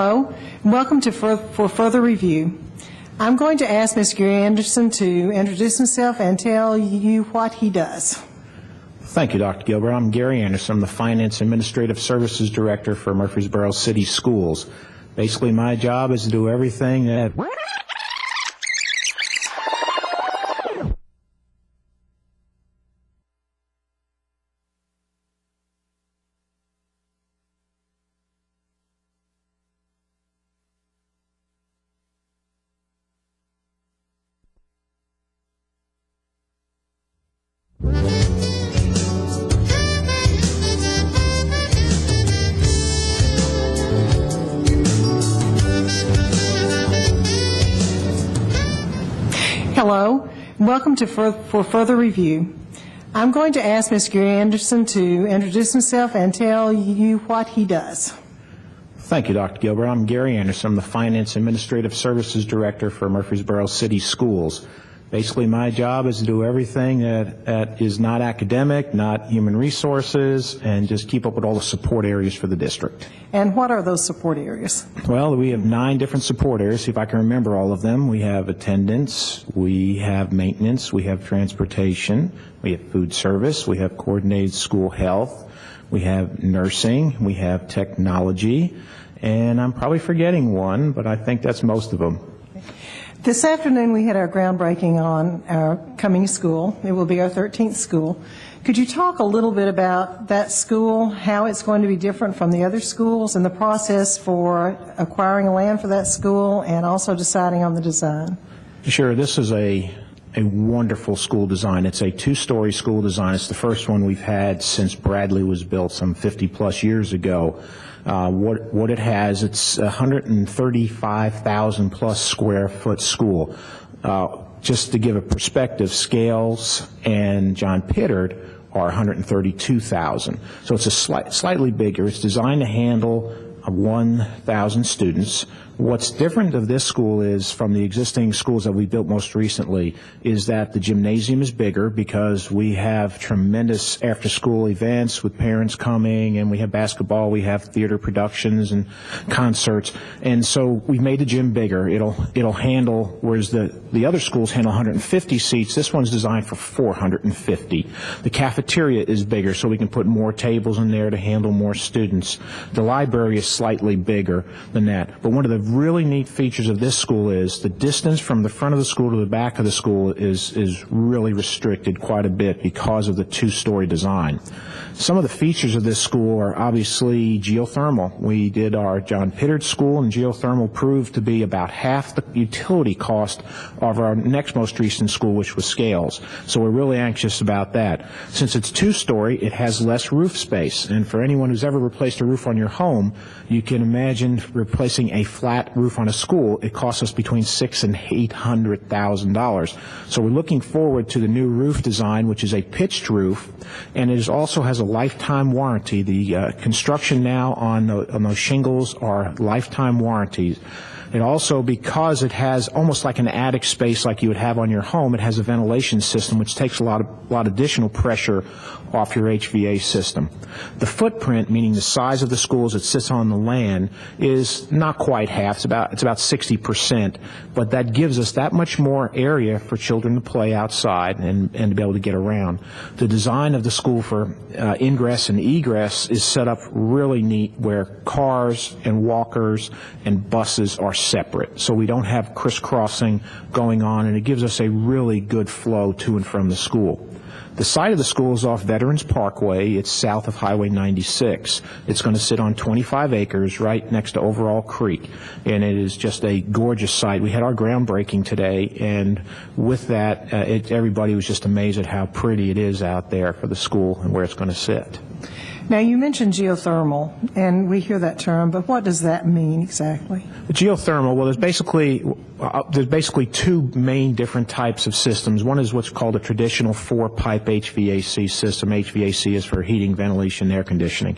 Hello, and welcome to for further review. I'm going to ask Mr. Gary Anderson to introduce himself and tell you what he does. Thank you, Dr. Gilbert. I'm Gary Anderson. I'm the Finance Administrative Services Director for Murfreesboro City Schools. Basically, my job is to do everything that... Hello, and welcome to for further review. I'm going to ask Mr. Gary Anderson to introduce himself and tell you what he does. Thank you, Dr. Gilbert. I'm Gary Anderson. I'm the Finance Administrative Services Director for Murfreesboro City Schools. Basically, my job is to do everything that is not academic, not human resources, and just keep up with all the support areas for the district. And what are those support areas? Well, we have 9 different support areas, see if I can remember all of them. We have attendance, we have maintenance, we have transportation, we have food service, we have coordinated school health, we have nursing, we have technology, and I'm probably forgetting one, but I think that's most of them. This afternoon we had our groundbreaking on our coming school. It will be our 13th school. Could you talk a little bit about that school, how it's going to be different from the other schools, and the process for acquiring land for that school and also deciding on the design? Sure. This is a wonderful school design. It's a 2-story school design. It's the first one we've had since Bradley was built some 50-plus years ago. What it has, it's 135,000 plus square foot school. Just to give a perspective, Scales and John Pittard are 132,000. So it's a slightly bigger. It's designed to handle 1,000 students. What's different of this school is from the existing schools that we built most recently is that the gymnasium is bigger because we have tremendous after-school events with parents coming, and we have basketball, we have theater productions and concerts, and so we've made the gym bigger. It'll handle, whereas the other schools handle 150 seats, this one's designed for 450. The cafeteria is bigger, so we can put more tables in there to handle more students. The library is slightly bigger than that, but one of the really neat features of this school is the distance from the front of the school to the back of the school is really restricted quite a bit because of the 2-story design. Some of the features of this school are obviously geothermal. We did our John Pittard school, and geothermal proved to be about half the utility cost of our next most recent school, which was Scales. So we're really anxious about that. Since it's 2-story, it has less roof space, and for anyone who's ever replaced a roof on your home, you can imagine replacing a flat roof on a school. It costs us between $600,000 and $800,000. So we're looking forward to the new roof design, which is a pitched roof, and it also has a lifetime warranty. The construction now on those shingles are lifetime warranties. It also, because it has almost like an attic space like you would have on your home, it has a ventilation system which takes a lot additional pressure off your HVA system. The footprint, meaning the size of the school as it sits on the land, is not quite half. It's about 60%, but that gives us that much more area for children to play outside and to be able to get around. The design of the school for ingress and egress is set up really neat, where cars and walkers and buses are separate, so we don't have crisscrossing going on, and it gives us a really good flow to and from the school. The site of the school is off Veterans Parkway. It's south of Highway 96. It's going to sit on 25 acres right next to Overall Creek, and it is just a gorgeous site. We had our groundbreaking today, and with that, everybody was just amazed at how pretty it is out there for the school and where it's going to sit. Now, you mentioned geothermal, and we hear that term, but what does that mean exactly? Geothermal, well, there's basically 2 main different types of systems. One is what's called a traditional 4-pipe HVAC system. HVAC is for heating, ventilation, air conditioning.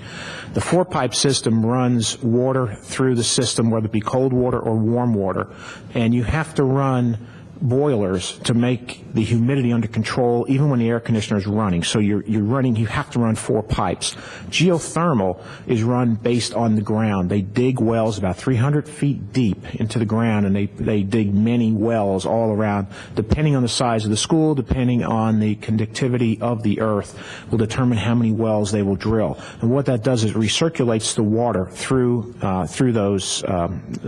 The 4-pipe system runs water through the system, whether it be cold water or warm water, and you have to run boilers to make the humidity under control, even when the air conditioner is running. So you have to run 4 pipes. Geothermal is run based on the ground. They dig wells about 300 feet deep into the ground, and they dig many wells all around. Depending on the size of the school, depending on the conductivity of the earth, will determine how many wells they will drill. And what that does is recirculates the water through those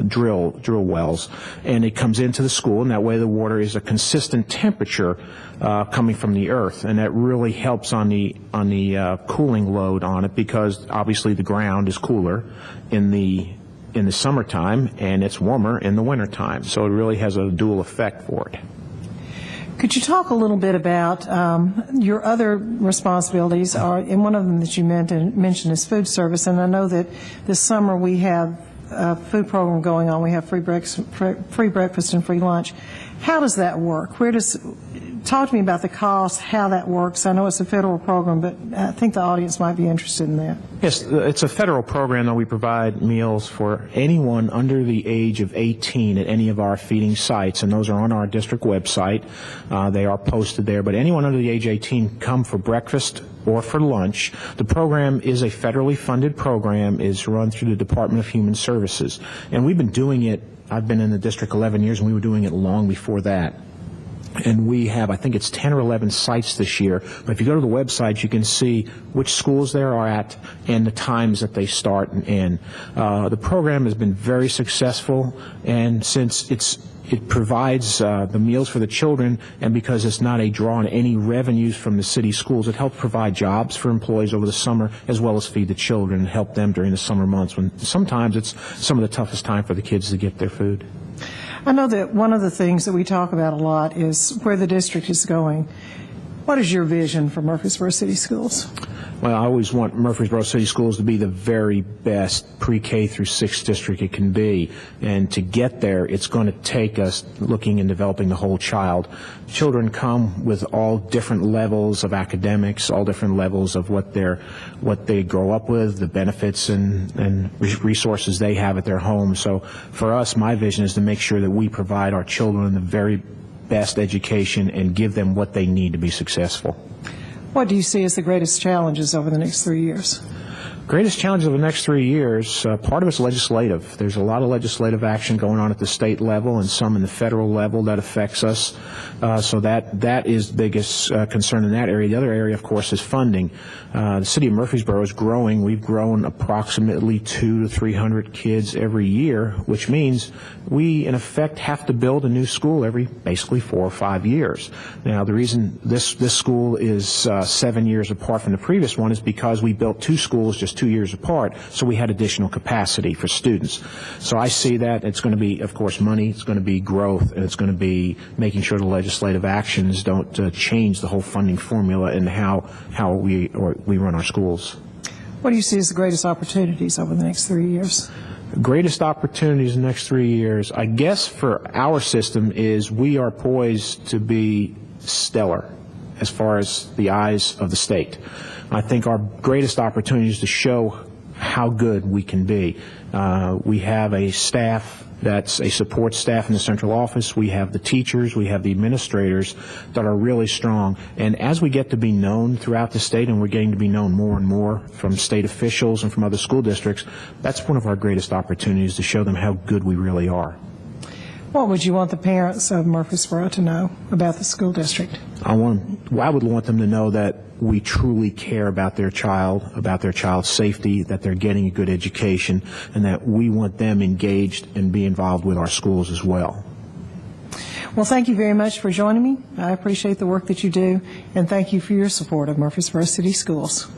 drill wells, and it comes into the school, and that way the water is a consistent temperature coming from the earth, and that really helps on the cooling load on it, because obviously the ground is cooler in the summertime and it's warmer in the wintertime, so it really has a dual effect for it. Could you talk a little bit about your other responsibilities, and one of them that you mentioned is food service, and I know that this summer we have a food program going on. We have free breakfast and free lunch. How does that work? Talk to me about the cost, how that works. I know it's a federal program, but I think the audience might be interested in that. Yes, it's a federal program that we provide meals for anyone under the age of 18 at any of our feeding sites, and those are on our district website. They are posted there, but anyone under the age of 18 come for breakfast or for lunch. The program is a federally funded program, is run through the Department of Human Services, and we've been doing it. I've been in the district 11 years, and we were doing it long before that. And we have, I think it's 10 or 11 sites this year. But if you go to the website, you can see which schools there are at and the times that they start and end. The program has been very successful, and since it provides the meals for the children, and because it's not a draw on any revenues from the city schools, it helps provide jobs for employees over the summer, as well as feed the children and help them during the summer months when sometimes it's some of the toughest time for the kids to get their food. I know that one of the things that we talk about a lot is where the district is going. What is your vision for Murfreesboro City Schools? Well, I always want Murfreesboro City Schools to be the very best pre-K through 6th district it can be. And to get there, it's going to take us looking and developing the whole child. Children come with all different levels of academics, all different levels of what they grow up with, the benefits and resources they have at their home. So for us, my vision is to make sure that we provide our children the very best education and give them what they need to be successful. What do you see as the greatest challenges over the next 3 years? Greatest challenge of the next 3 years, part of it's legislative. There's a lot of legislative action going on at the state level and some in the federal level that affects us. So that is the biggest concern in that area. The other area, of course, is funding. The city of Murfreesboro is growing. We've grown approximately 200 to 300 kids every year, which means we, in effect, have to build a new school every basically 4 or 5 years. Now, the reason this school is 7 years apart from the previous one is because we built 2 schools just 2 years apart, so we had additional capacity for students. So I see that it's going to be, of course, money, it's going to be growth, and it's going to be making sure the legislative actions don't change the whole funding formula and how we run our schools. What do you see as the greatest opportunities over the next 3 years? Greatest opportunities in the next 3 years, I guess, for our system is we are poised to be stellar as far as the eyes of the state. I think our greatest opportunity is to show how good we can be. We have a staff that's a support staff in the central office. We have the teachers, we have the administrators that are really strong. And as we get to be known throughout the state, and we're getting to be known more and more from state officials and from other school districts, that's one of our greatest opportunities to show them how good we really are. What would you want the parents of Murfreesboro to know about the school district? I would want them to know that we truly care about their child's safety, that they're getting a good education, and that we want them engaged and be involved with our schools as well. Well, thank you very much for joining me. I appreciate the work that you do, and thank you for your support of Murfreesboro City Schools.